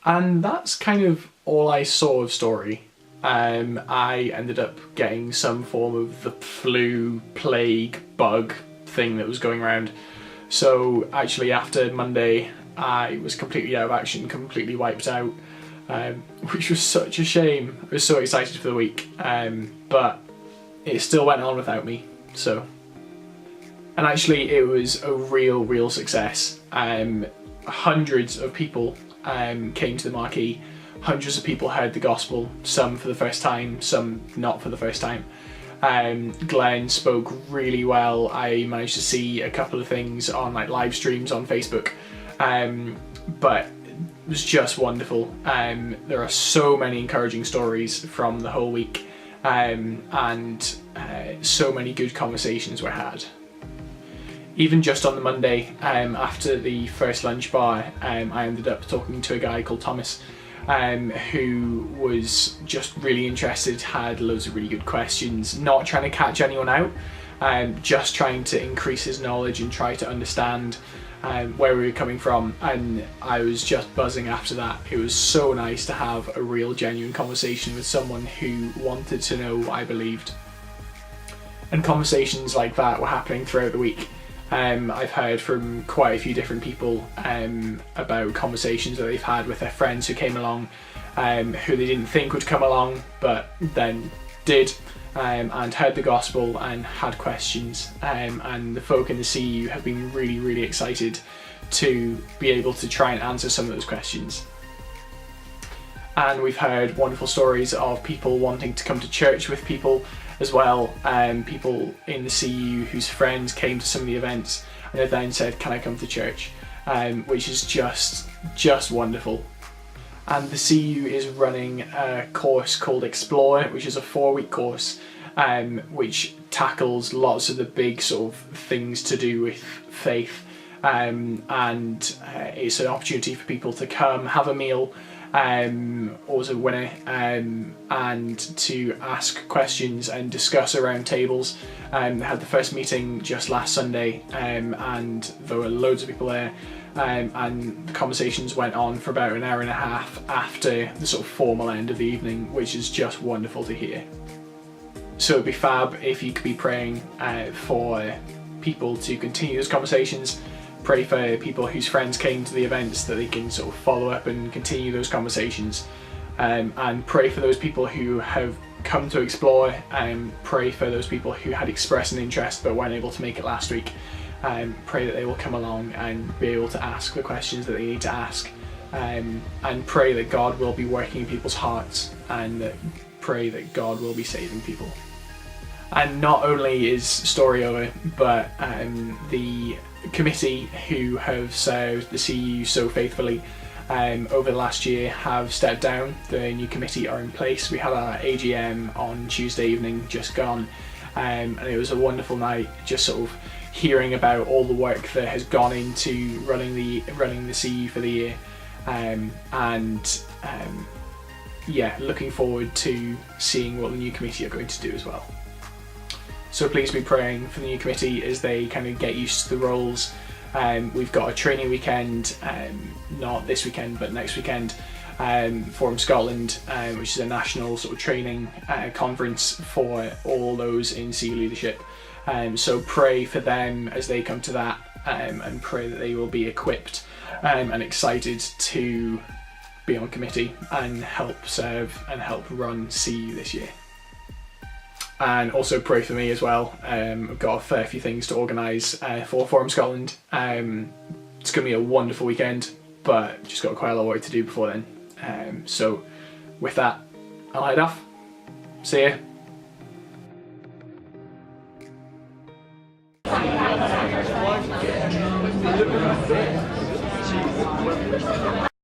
And that's kind of all I saw of Story. I ended up getting some form of the flu, plague, bug thing that was going around. So actually after Monday, I was completely out of action, completely wiped out, which was such a shame. I was so excited for the week, but it still went on without me, so. And actually it was a real success. Hundreds of people came to the marquee. Hundreds of people heard the gospel, some for the first time, some not for the first time. Glenn spoke really well. I managed to see a couple of things on like live streams on Facebook, but it was just wonderful. There are so many encouraging stories from the whole week, and so many good conversations were had. Even just on the Monday, after the first lunch bar, I ended up talking to a guy called Thomas, who was just really interested, had loads of really good questions, not trying to catch anyone out, just trying to increase his knowledge and try to understand where we were coming from. And I was just buzzing after that. It was so nice to have a real genuine conversation with someone who wanted to know what I believed. And conversations like that were happening throughout the week. I've heard from quite a few different people about conversations that they've had with their friends who came along, who they didn't think would come along, but then did, and heard the gospel and had questions. And the folk in the CU have been really excited to be able to try and answer some of those questions. And we've heard wonderful stories of people wanting to come to church with people as well, people in the CU whose friends came to some of the events and have then said, can I come to church? Which is just wonderful. And the CU is running a course called Explore, which is a 4-week course, which tackles lots of the big sort of things to do with faith, and it's an opportunity for people to come, have a meal, always a winner, and to ask questions and discuss around tables. They had the first meeting just last Sunday, and there were loads of people there, and the conversations went on for about an hour and a half after the sort of formal end of the evening, which is just wonderful to hear. So it'd be fab if you could be praying for people to continue those conversations. Pray for people whose friends came to the events, that they can sort of follow up and continue those conversations, and pray for those people who have come to Explore, and pray for those people who had expressed an interest but weren't able to make it last week. Pray that they will come along and be able to ask the questions that they need to ask, and pray that God will be working in people's hearts, and pray that God will be saving people. And not only is Story over, but the committee who have served the CU so faithfully over the last year have stepped down. The new committee are in place. We had our AGM on Tuesday evening just gone, and it was a wonderful night, just sort of hearing about all the work that has gone into running the CU for the year, yeah, looking forward to seeing what the new committee are going to do as well. So please be praying for the new committee as they kind of get used to the roles. We've got a training weekend, not this weekend but next weekend, Forum Scotland, which is a national sort of training conference for all those in CU leadership. So pray for them as they come to that, and pray that they will be equipped and excited to be on committee and help serve and help run CU this year. And also pray for me as well. I've got a fair few things to organise for Forum Scotland. It's going to be a wonderful weekend, but just got quite a lot of work to do before then. So with that, I'll head off. See ya.